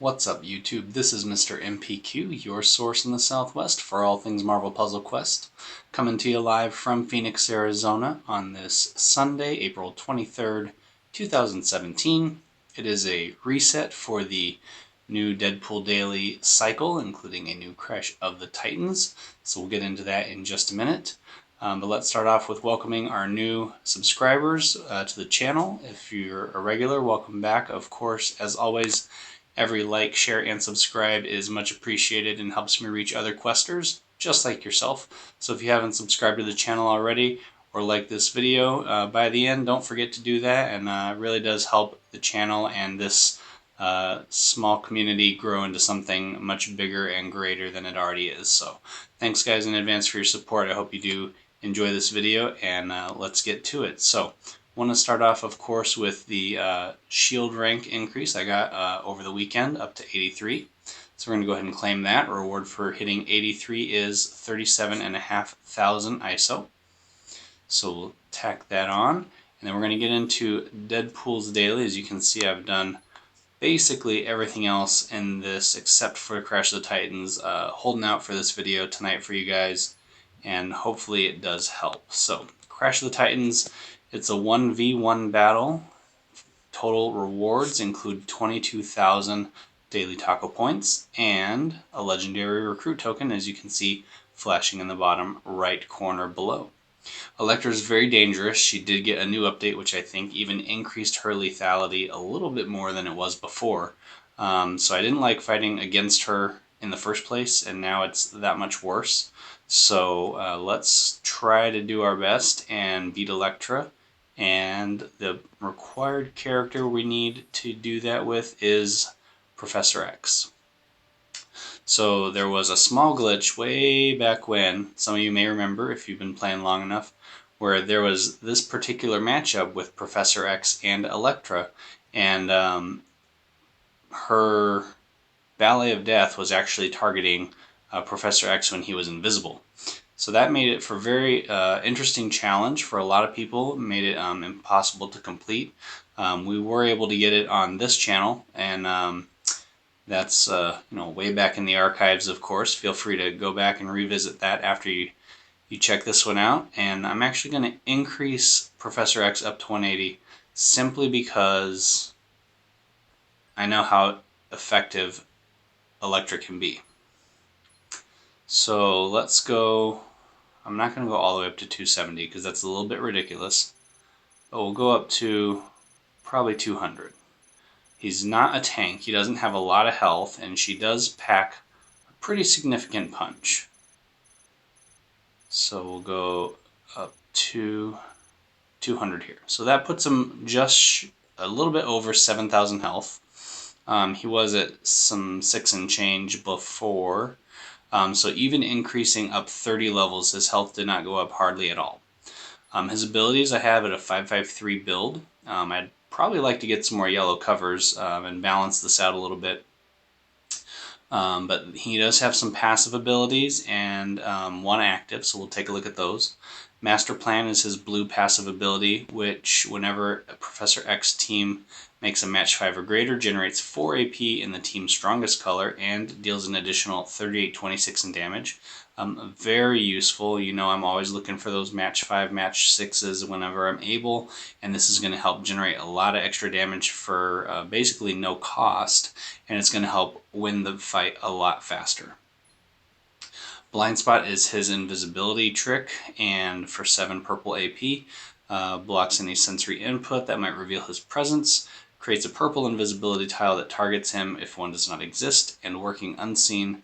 What's up, YouTube? This is Mr. MPQ, your source in the Southwest for all things Marvel Puzzle Quest, coming to you live from Phoenix, Arizona on this Sunday, April 23rd, 2017. It is a reset for the new Deadpool daily cycle, including a new Crash of the Titans, so we'll get into that in just a minute. But let's start off with welcoming our new subscribers to the channel. If you're a regular, welcome back. Of course, as always, every like, share, and subscribe is much appreciated and helps me reach other questers, just like yourself. So if you haven't subscribed to the channel already or like this video by the end, don't forget to do that, and it really does help the channel and this small community grow into something much bigger and greater than it already is. So thanks guys in advance for your support. I hope you do enjoy this video, and let's get to it. So want to start off, of course, with the S.H.I.E.L.D rank increase I got over the weekend up to 83. So we're going to go ahead and claim that. Reward for hitting 83 is 37,500 ISO. So we'll tack that on. And then we're going to get into Deadpool's daily. As you can see, I've done basically everything else in this except for Crash of the Titans. Holding out for this video tonight for you guys, and hopefully it does help. So Crash of the Titans, it's a 1v1 battle. Total rewards include 22,000 daily taco points and a legendary recruit token, as you can see flashing in the bottom right corner below. Elektra is very dangerous. She did get a new update, which I think even increased her lethality a little bit more than it was before. So I didn't like fighting against her in the first place, and now it's that much worse. So let's try to do our best and beat Elektra. And the required character we need to do that with is Professor X. So there was a small glitch way back when, some of you may remember if you've been playing long enough, where there was this particular matchup with Professor X and Elektra, and her Ballet of Death was actually targeting Professor X when he was invisible. So that made it for a very interesting challenge for a lot of people. It made it impossible to complete. We were able to get it on this channel, and that's way back in the archives, of course. Feel free to go back and revisit that after you check this one out. And I'm actually going to increase Professor X up to 180 simply because I know how effective Elektra can be. So let's go. I'm not going to go all the way up to 270 because that's a little bit ridiculous. But we'll go up to probably 200. He's not a tank. He doesn't have a lot of health, and she does pack a pretty significant punch. So we'll go up to 200 here. So that puts him just a little bit over 7,000 health. He was at some 6 and change before. So even increasing up 30 levels, his health did not go up hardly at all. His abilities I have at a 553 build. I'd probably like to get some more yellow covers and balance this out a little bit. But he does have some passive abilities and one active, so we'll take a look at those. Master Plan is his blue passive ability, which whenever a Professor X team makes a match 5 or greater, generates 4 AP in the team's strongest color and deals an additional 38-26 in damage. Very useful. You know, I'm always looking for those match 5, match 6s whenever I'm able, and this is going to help generate a lot of extra damage for basically no cost, and it's going to help win the fight a lot faster. Blind Spot is his invisibility trick, and for 7 purple AP, blocks any sensory input that might reveal his presence, creates a purple invisibility tile that targets him if one does not exist, and working unseen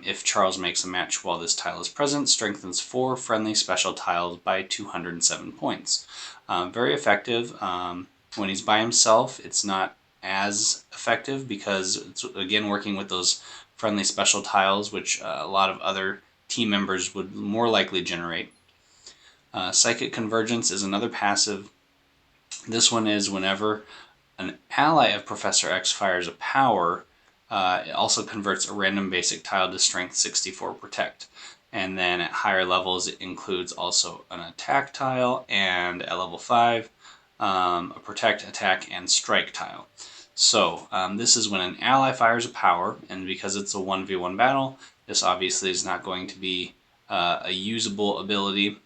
if Charles makes a match while this tile is present, strengthens 4 friendly special tiles by 207 points. Very effective. When he's by himself, it's not as effective because it's, again, working with those friendly special tiles, which a lot of other team members would more likely generate. Psychic Convergence is another passive. This one is whenever an ally of Professor X fires a power, it also converts a random basic tile to Strength 64 Protect. And then at higher levels, it includes also an attack tile, and at level 5, a Protect, Attack, and Strike tile. So this is when an ally fires a power, and because it's a 1v1 battle, this obviously is not going to be a usable ability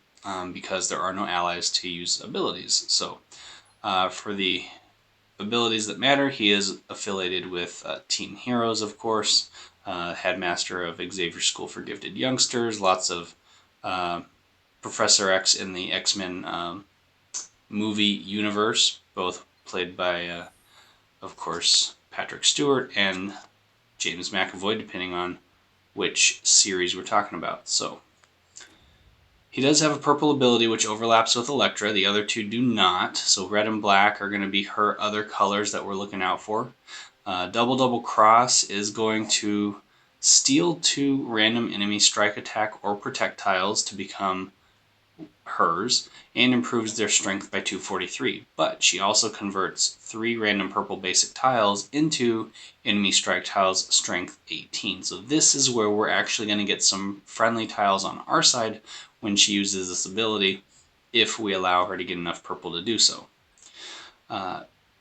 because there are no allies to use abilities. So for the abilities that matter, he is affiliated with Team Heroes, of course, headmaster of Xavier School for Gifted Youngsters, lots of Professor X in the X-Men movie universe, both played by, of course, Patrick Stewart and James McAvoy, depending on which series we're talking about. So he does have a purple ability which overlaps with Elektra. The other two do not. So red and black are going to be her other colors that we're looking out for. Double Cross is going to steal 2 random enemy strike attack or projectiles to become hers and improves their strength by 243. But she also converts 3 random purple basic tiles into enemy strike tiles strength 18. So this is where we're actually going to get some friendly tiles on our side when she uses this ability, if we allow her to get enough purple to do so.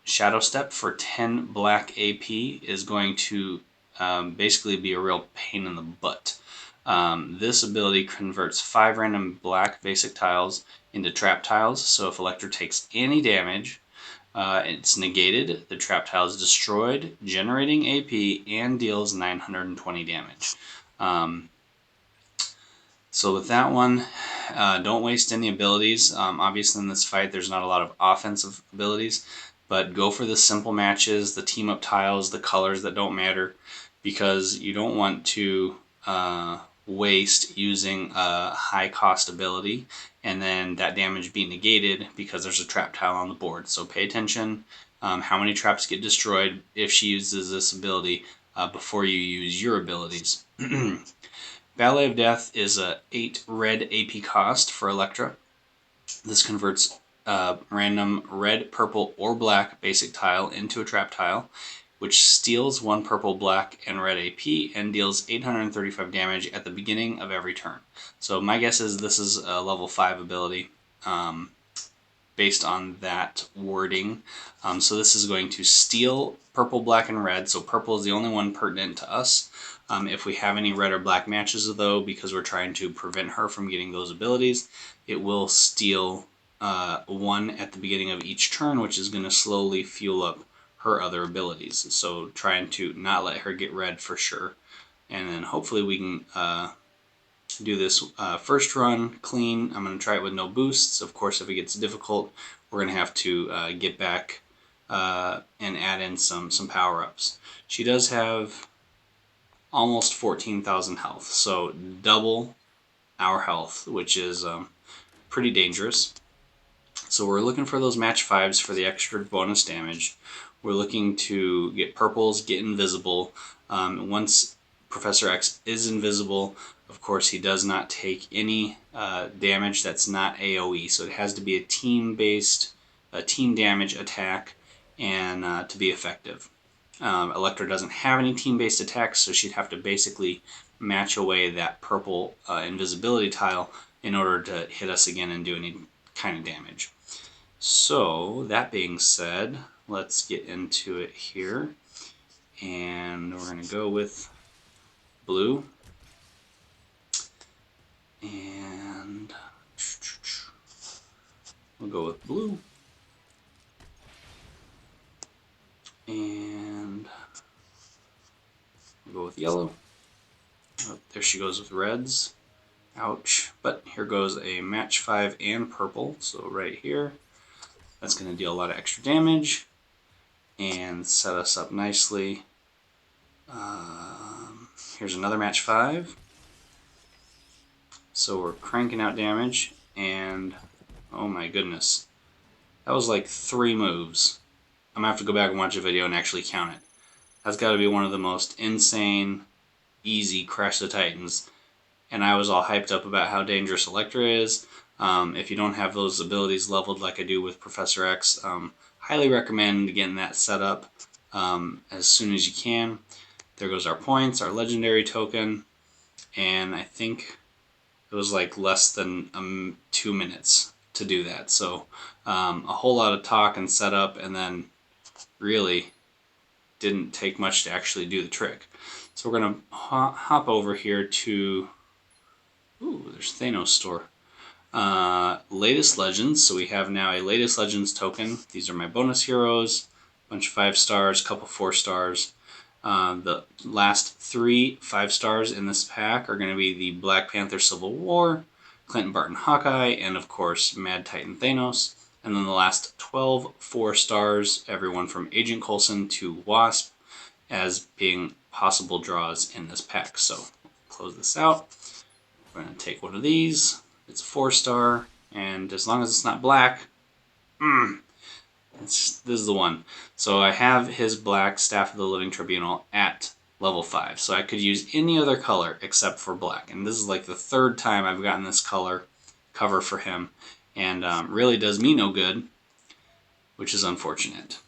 Shadow Step for 10 black AP is going to basically be a real pain in the butt. This ability converts 5 random black basic tiles into trap tiles, so if Elektra takes any damage, it's negated, the trap tile is destroyed, generating AP, and deals 920 damage. So with that one, don't waste any abilities. Obviously in this fight there's not a lot of offensive abilities, but go for the simple matches, the team up tiles, the colors that don't matter, because you don't want to waste using a high cost ability and then that damage be negated because there's a trap tile on the board. So pay attention how many traps get destroyed if she uses this ability before you use your abilities. Ballet of Death is a 8 red AP cost for Elektra. This converts random red, purple, or black basic tile into a trap tile, which steals 1 purple, black, and red AP and deals 835 damage at the beginning of every turn. So my guess is this is a level 5 ability based on that wording. So this is going to steal purple, black, and red. So purple is the only one pertinent to us. If we have any red or black matches, though, because we're trying to prevent her from getting those abilities, it will steal 1 at the beginning of each turn, which is going to slowly fuel up her other abilities. So trying to not let her get red for sure. And then hopefully we can do this first run clean. I'm going to try it with no boosts. Of course, if it gets difficult, we're going to have to get back and add in some power-ups. She does have almost 14,000 health, so double our health, which is pretty dangerous. So we're looking for those match 5s for the extra bonus damage. We're looking to get purples, get invisible. Once Professor X is invisible, of course he does not take any damage that's not AoE, so it has to be a team-based, team damage attack and to be effective. Elektra doesn't have any team-based attacks, so she'd have to basically match away that purple invisibility tile in order to hit us again and do any kind of damage. So, that being said, let's get into it here. And we're going to go with blue. And we'll go with blue. And we'll go with yellow. Oh, there she goes with reds. Ouch. But here goes a match 5 and purple. So right here, that's going to deal a lot of extra damage and set us up nicely. Here's another match 5. So we're cranking out damage, and oh my goodness, that was like 3 moves. I'm gonna have to go back and watch a video and actually count it. That's got to be one of the most insane, easy Crash the Titans. And I was all hyped up about how dangerous Elektra is. If you don't have those abilities leveled like I do with Professor X, highly recommend getting that set up as soon as you can. There goes our points, our legendary token, and I think it was like less than 2 minutes to do that. So a whole lot of talk and setup, and then really didn't take much to actually do the trick. So we're going to hop over here to, ooh, there's Thanos store. Latest Legends, so we have now a Latest Legends token. These are my bonus heroes, a bunch of 5 stars, couple 4 stars. The last 3 5 stars in this pack are going to be the Black Panther Civil War, Clinton Barton Hawkeye, and of course Mad Titan Thanos. And then the last 12 4 stars, everyone from Agent Coulson to Wasp, as being possible draws in this pack. So close this out. We're going to take one of these. It's a 4 star, and as long as it's not black, this is the one. So I have his black Staff of the Living Tribunal at level 5. So I could use any other color except for black. And this is like the 3rd time I've gotten this color cover for him. And really does me no good, which is unfortunate.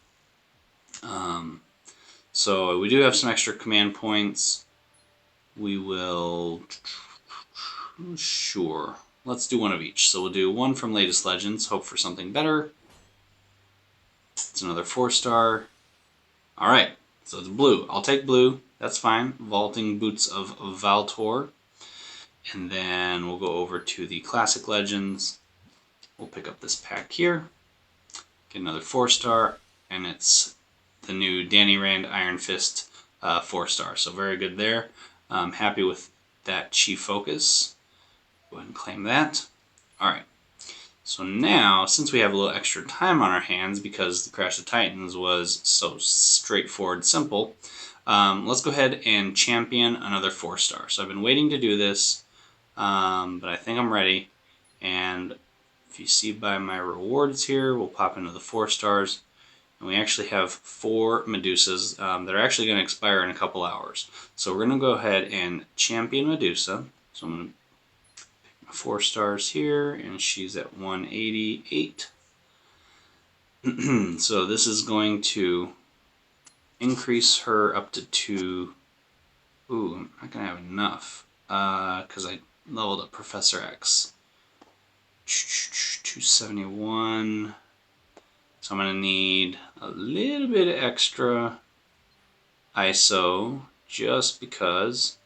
So we do have some extra command points. We will... Sure. Let's do one of each. So we'll do one from Latest Legends, hope for something better. It's another 4 star. Alright, so it's blue. I'll take blue. That's fine. Vaulting Boots of Valtor. And then we'll go over to the Classic Legends. We'll pick up this pack here. Get another 4 star. And it's the new Danny Rand Iron Fist 4 star. So very good there. I'm happy with that Chi Focus. Go ahead and claim that. Alright. So now, since we have a little extra time on our hands because the Crash of Titans was so straightforward, simple, let's go ahead and champion another 4 star. So I've been waiting to do this, but I think I'm ready. And if you see by my rewards here, we'll pop into the 4 stars. And we actually have 4 Medusas that are actually going to expire in a couple hours. So we're going to go ahead and champion Medusa. So I'm going to 4 stars here, and she's at 188. So this is going to increase her up to 2. Ooh, I'm not going to have enough because I leveled up Professor X. 271. So I'm going to need a little bit of extra ISO just because.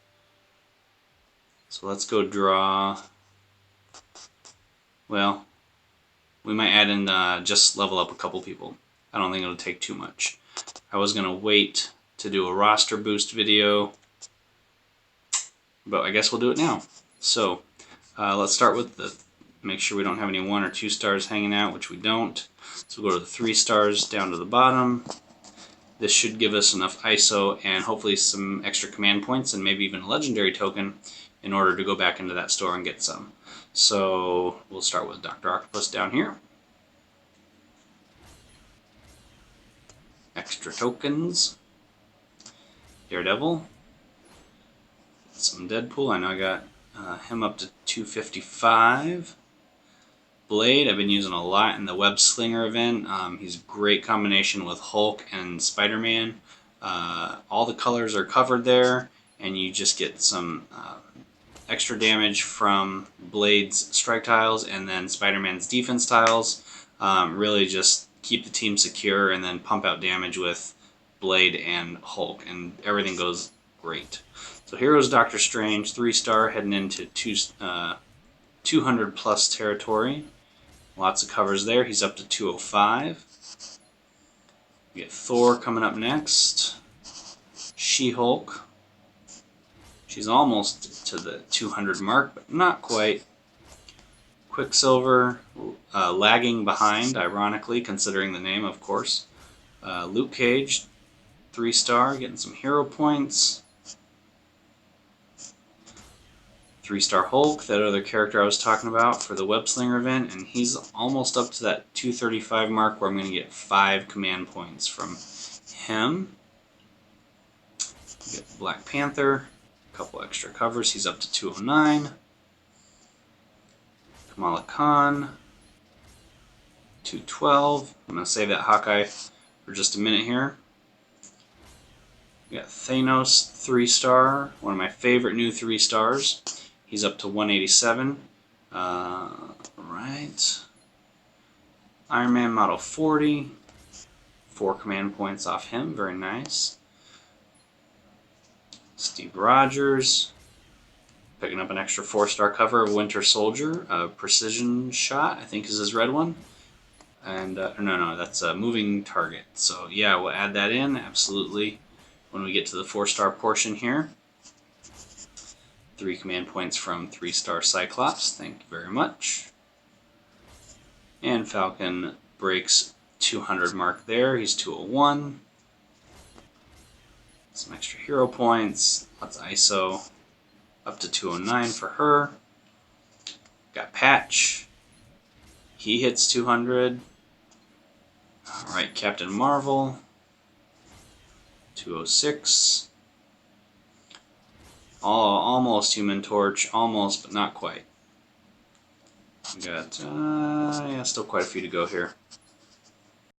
So let's go draw. Well, we might add in just level up a couple people. I don't think it'll take too much. I was going to wait to do a roster boost video, but I guess we'll do it now. So let's start with make sure we don't have any 1 or 2 stars hanging out, which we don't. So we'll go to the 3 stars down to the bottom. This should give us enough ISO and hopefully some extra command points and maybe even a legendary token in order to go back into that store and get some. So we'll start with Dr. Octopus down here. Extra tokens. Daredevil. Some Deadpool. I know I got him up to 255. Blade, I've been using a lot in the Web Slinger event. He's a great combination with Hulk and Spider-Man. All the colors are covered there, and you just get some extra damage from Blade's strike tiles and then Spider-Man's defense tiles. Really just keep the team secure and then pump out damage with Blade and Hulk, and everything goes great. So here's Doctor Strange, 3 star, heading into 200 plus territory. Lots of covers there. He's up to 205. We get Thor coming up next. She-Hulk. She's almost to the 200 mark, but not quite. Quicksilver, lagging behind, ironically, considering the name, of course. Luke Cage, 3 star, getting some hero points. 3 star Hulk, that other character I was talking about for the Web Slinger event, and he's almost up to that 235 mark where I'm going to get 5 command points from him. We get Black Panther, a couple extra covers, he's up to 209. Kamala Khan, 212. I'm going to save that Hawkeye for just a minute here. We got Thanos, 3 star, one of my favorite new 3 stars. He's up to 187. Right. Iron Man Model 40. 4 command points off him, very nice. Steve Rogers, picking up an extra 4-star cover of Winter Soldier. Precision Shot, I think is his red one. And no, that's a moving target. So yeah, we'll add that in, absolutely, when we get to the 4-star portion here. 3 command points from 3-star Cyclops, thank you very much. And Falcon breaks 200 mark there, he's 201. Some extra hero points, lots of ISO, up to 209 for her. Got Patch, he hits 200. Alright, Captain Marvel, 206. Almost Human Torch, almost, but not quite. We got, yeah, still quite a few to go here.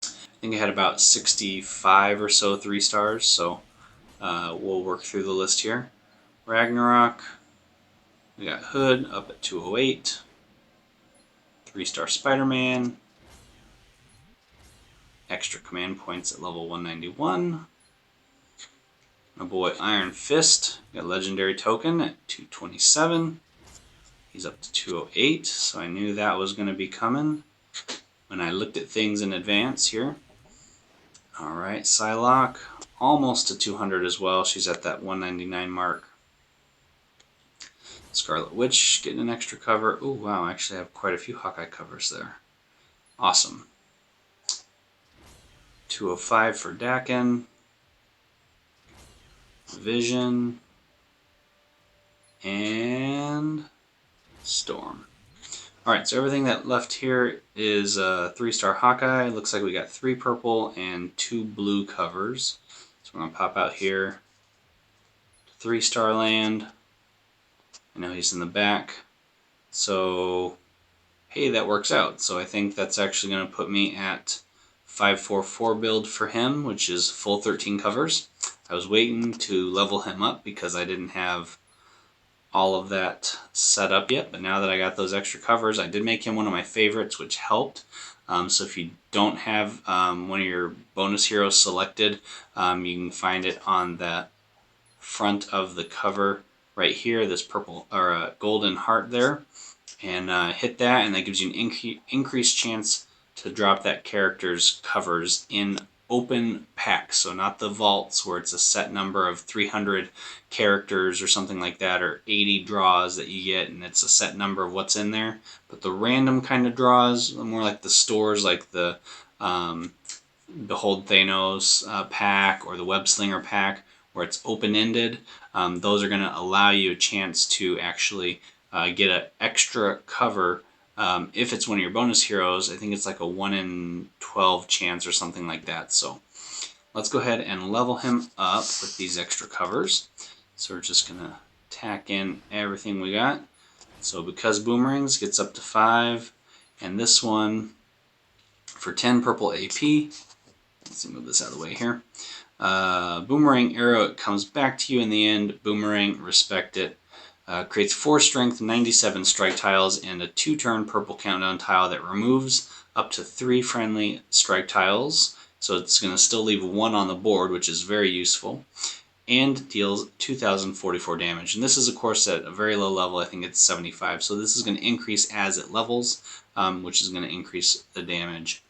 I think I had about 65 or so 3-stars, so we'll work through the list here. Ragnarok, we got Hood up at 208. 3-star Spider-Man. Extra command points at level 191. My boy Iron Fist, got Legendary Token at 227. He's up to 208, so I knew that was going to be coming when I looked at things in advance here. Alright, Psylocke, almost to 200 as well. She's at that 199 mark. Scarlet Witch getting an extra cover. Oh wow, I actually have quite a few Hawkeye covers there. Awesome. 205 for Dakin. Vision. And Storm. Alright, so everything that left here is 3-star Hawkeye. Looks like we got 3 purple and 2 blue covers. So we're going to pop out here. 3-star land. I know he's in the back. So, hey, that works out. So I think that's actually going to put me at 544 build for him, which is full 13 covers. I was waiting to level him up because I didn't have all of that set up yet, but now that I got those extra covers, I did make him one of my favorites, which helped. So if you don't have one of your bonus heroes selected, you can find it on the front of the cover right here, this purple or golden heart there, and hit that, and that gives you an increased chance to drop that character's covers in open packs, so not the vaults where it's a set number of 300 characters or something like that, or 80 draws that you get and it's a set number of what's in there, but the random kind of draws, more like the stores, like the Behold Thanos pack or the Web Slinger pack, where it's open-ended. Those are going to allow you a chance to actually get an extra cover. If it's one of your bonus heroes, I think it's like a 1 in 12 chance or something like that. So let's go ahead and level him up with these extra covers. So we're just going to tack in everything we got. So because Boomerangs gets up to 5, and this one for 10 purple AP. Let's move this out of the way here. Boomerang arrow, it comes back to you in the end. Boomerang, respect it. Creates 4 strength, 97 strike tiles, and a 2-turn purple countdown tile that removes up to 3 friendly strike tiles. So it's going to still leave 1 on the board, which is very useful. And deals 2,044 damage. And this is, of course, at a very low level. I think it's 75. So this is going to increase as it levels, which is going to increase the damage.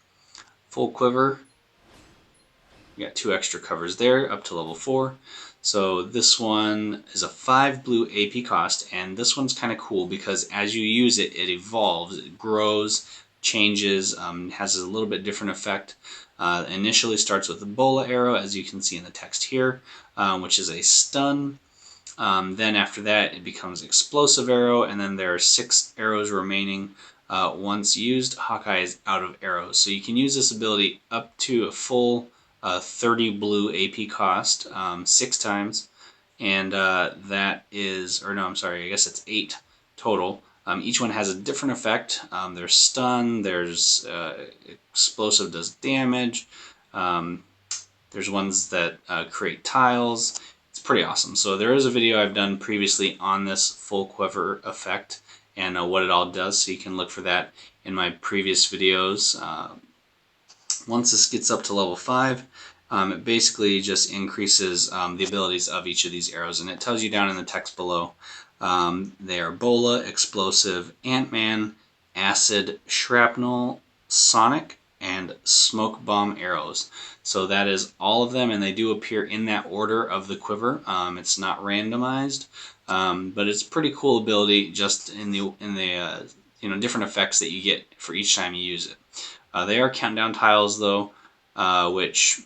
Full quiver. We got 2 extra covers there, up to level 4. So this one is a 5 blue AP cost, and this one's kind of cool because as you use it, it evolves, it grows, changes, has a little bit different effect. Initially starts with a bola arrow, as you can see in the text here, which is a stun. Then after that, it becomes explosive arrow, and then there are 6 arrows remaining. Once used, Hawkeye is out of arrows. So you can use this ability up to a full 30 blue AP cost 6 times, and that is, or no, I'm sorry, I guess it's 8 total. Each one has a different effect. There's stun, there's explosive does damage, there's ones that create tiles. It's pretty awesome. So there is a video I've done previously on this full quiver effect and what it all does, so you can look for that in my previous videos. Once this gets up to level 5, it basically just increases the abilities of each of these arrows, and it tells you down in the text below. They are Bola, Explosive, Ant-Man, Acid, Shrapnel, Sonic, and Smoke Bomb arrows. So that is all of them, and they do appear in that order of the quiver. It's not randomized, but it's a pretty cool ability just in the different effects that you get for each time you use it. They are countdown tiles though, which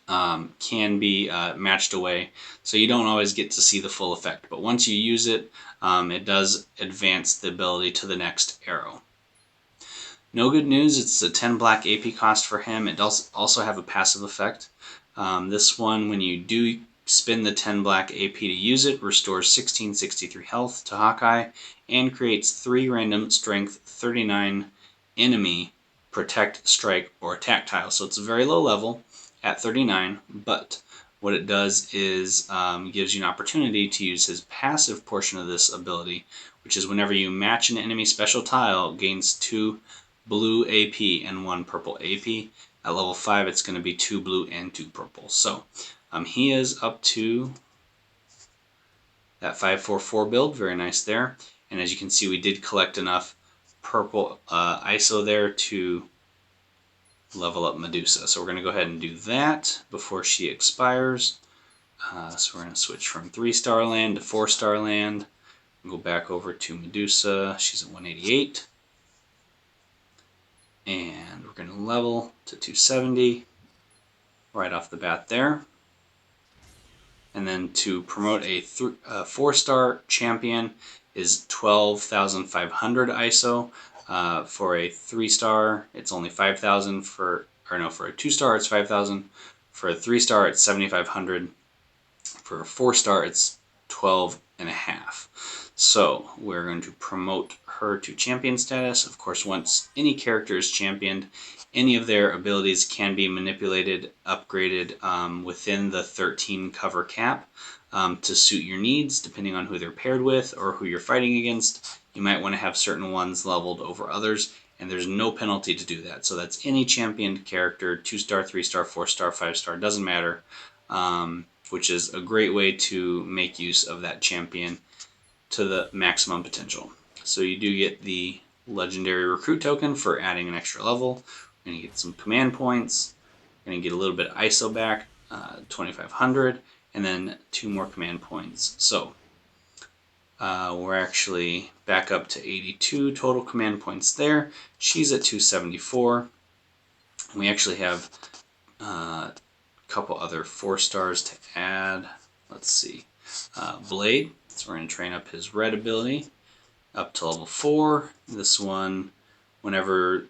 can be matched away, so you don't always get to see the full effect. But once you use it, it does advance the ability to the next arrow. No good news, it's a 10 black AP cost for him. It does also have a passive effect. This one, when you do spend the 10 black AP to use it, restores 1663 health to Hawkeye and creates 3 random strength 39 enemy protect, strike, or attack tiles. So it's a very low level at 39, but what it does is gives you an opportunity to use his passive portion of this ability, which is whenever you match an enemy special tile, gains 2 blue AP and 1 purple AP. At level 5, it's going to be 2 blue and 2 purple. So he is up to that 544 build. Very nice there. And as you can see, we did collect enough purple ISO there to level up Medusa. So we're going to go ahead and do that before she expires. So we're going to switch from 3-star land to 4-star land. Go back over to Medusa. She's at 188. And we're going to level to 270 right off the bat there. And then to promote a 4-star champion is 12,500 ISO. For a 3-star, it's only 5,000. For a 2-star, it's 5,000. For a 3-star, it's 7,500. For a 4-star, it's 12.5. So we're going to promote her to champion status. Of course, once any character is championed, any of their abilities can be manipulated, upgraded within the 13 cover cap to suit your needs, depending on who they're paired with or who you're fighting against. You might want to have certain ones leveled over others, and there's no penalty to do that. So that's any championed character, 2-star, 3-star, 4-star, 5-star, doesn't matter, which is a great way to make use of that champion to the maximum potential. So you do get the legendary recruit token for adding an extra level. We're going to get some command points. We're going to get a little bit of ISO back, 2,500, and then 2 more command points. So we're actually back up to 82 total command points there. She's at 274. We actually have a couple other 4-stars to add. Let's see. Blade. So we're going to train up his red ability up to level 4. This one, whenever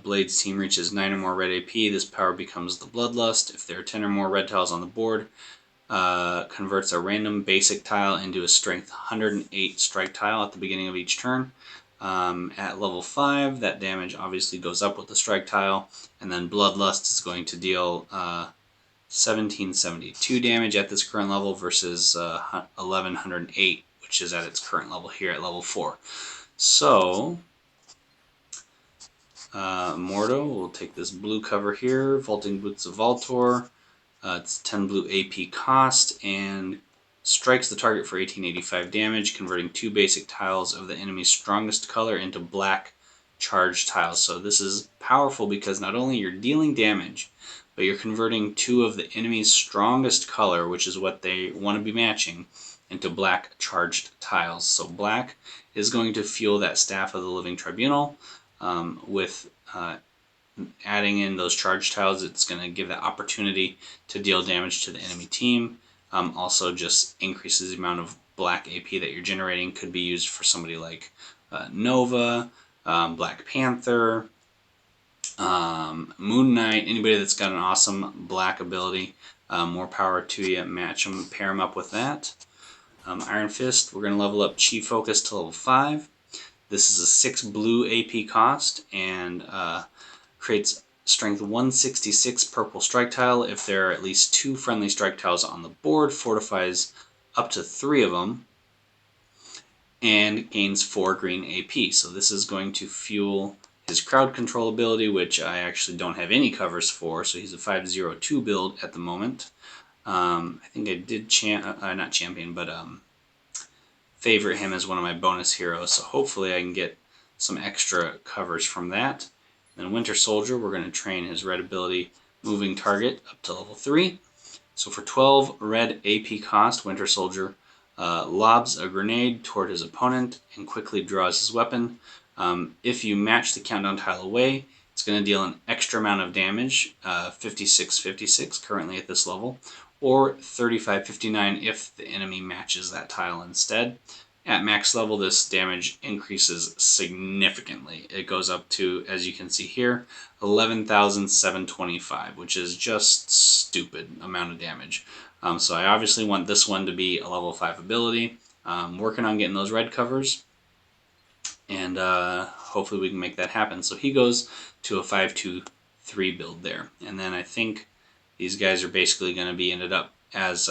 Blade's team reaches 9 or more red AP, this power becomes the Bloodlust. If there are 10 or more red tiles on the board, converts a random basic tile into a strength 108 strike tile at the beginning of each turn. At level 5, that damage obviously goes up with the strike tile, and then Bloodlust is going to deal 1772 damage at this current level versus 1108, which is at its current level here at level 4. So, Mordo will take this blue cover here, Vaulting Boots of Voltor. It's 10 blue AP cost and strikes the target for 1885 damage, converting 2 basic tiles of the enemy's strongest color into black charged tiles. So this is powerful because not only you're dealing damage, but you're converting 2 of the enemy's strongest color, which is what they want to be matching, into black charged tiles. So black is going to fuel that Staff of the Living Tribunal. With adding in those charged tiles, it's going to give that opportunity to deal damage to the enemy team. Also just increases the amount of black AP that you're generating. Could be used for somebody like Nova, Black Panther, Moon Knight, anybody that's got an awesome black ability. More power to you. Match them, pair them up with that. Iron Fist, we're going to level up Chi Focus to level 5. This is a 6 blue AP cost and creates strength 166 purple strike tile. If there are at least 2 friendly strike tiles on the board, fortifies up to 3 of them, and gains 4 green AP. So this is going to fuel his crowd control ability, which I actually don't have any covers for, so he's a 502 build at the moment. I think I did not champion, but favorite him as one of my bonus heroes, so hopefully I can get some extra covers from that. Then Winter Soldier, we're going to train his red ability, Moving Target, up to level 3. So for 12 red AP cost, Winter Soldier lobs a grenade toward his opponent and quickly draws his weapon. If you match the countdown tile away, it's going to deal an extra amount of damage, 5656 currently at this level, or 3559 if the enemy matches that tile instead. At max level, this damage increases significantly. It goes up to, as you can see here, 11,725, which is just stupid amount of damage. So I obviously want this one to be a level 5 ability. Working on getting those red covers, and hopefully we can make that happen. So he goes to a 5-2-3 build there. And then I think these guys are basically going to be ended up as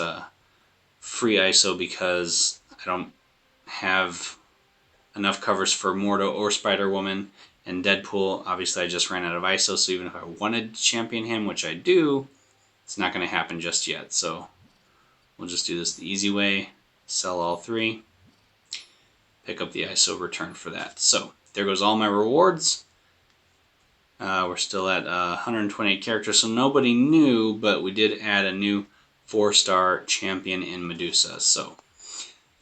free ISO because I don't have enough covers for Mordo or Spider-Woman, and Deadpool, obviously I just ran out of ISO, so even if I wanted to champion him, which I do, it's not going to happen just yet. So we'll just do this the easy way, sell all 3, pick up the ISO return for that. So there goes all my rewards. We're still at 128 characters, so nobody new, but we did add a new 4-star champion in Medusa. So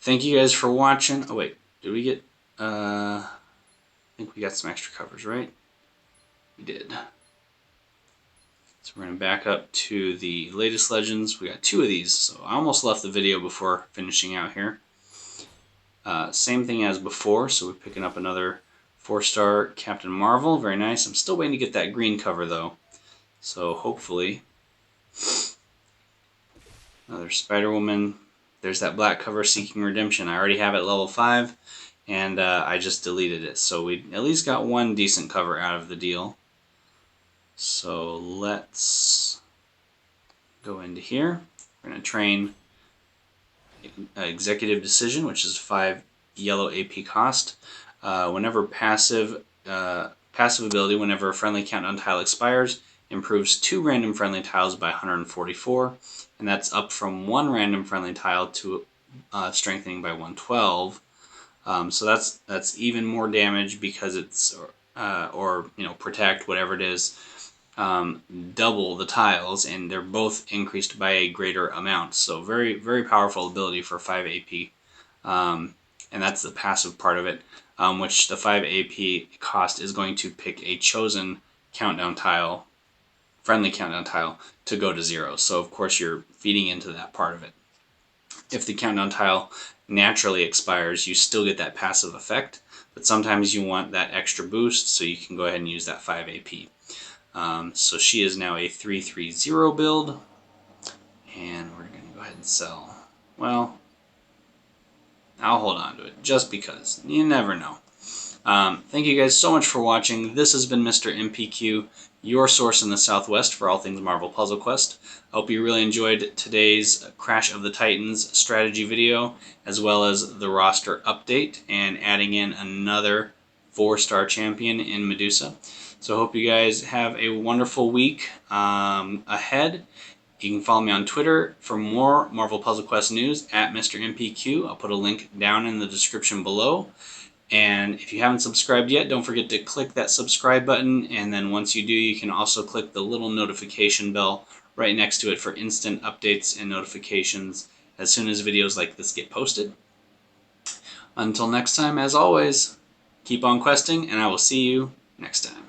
thank you guys for watching. Oh wait, did we get... I think we got some extra covers, right? We did. So we're going to back up to the latest legends. We got 2 of these, so I almost left the video before finishing out here. Same thing as before, so we're picking up another 4-star Captain Marvel. Very nice. I'm still waiting to get that green cover, though. So hopefully... Another Spider-Woman. There's that black cover, Seeking Redemption. I already have it level 5, and I just deleted it. So we at least got 1 decent cover out of the deal. So let's go into here. We're going to train Executive Decision, which is 5 yellow AP cost. Whenever passive ability, whenever a friendly countdown tile expires, improves 2 random friendly tiles by 144, and that's up from 1 random friendly tile to strengthening by 112. So that's even more damage because it's or protect, whatever it is, double the tiles, and they're both increased by a greater amount. So very, very powerful ability for 5 AP, and that's the passive part of it, which the 5 AP cost is going to pick a chosen countdown tile, friendly countdown tile, to go to 0. So of course you're feeding into that part of it. If the countdown tile naturally expires, you still get that passive effect, but sometimes you want that extra boost, so you can go ahead and use that 5 AP. So she is now a 3-3-0 build, and we're going to go ahead and sell. Well, I'll hold on to it, just because. You never know. Thank you guys so much for watching. This has been Mr. MPQ, your source in the Southwest for all things Marvel Puzzle Quest. I hope you really enjoyed today's Crash of the Titans strategy video, as well as the roster update, and adding in another 4-star champion in Medusa. So I hope you guys have a wonderful week ahead. You can follow me on Twitter for more Marvel Puzzle Quest news at Mr. MPQ. I'll put a link down in the description below. And if you haven't subscribed yet, don't forget to click that subscribe button. And then once you do, you can also click the little notification bell right next to it for instant updates and notifications as soon as videos like this get posted. Until next time, as always, keep on questing, and I will see you next time.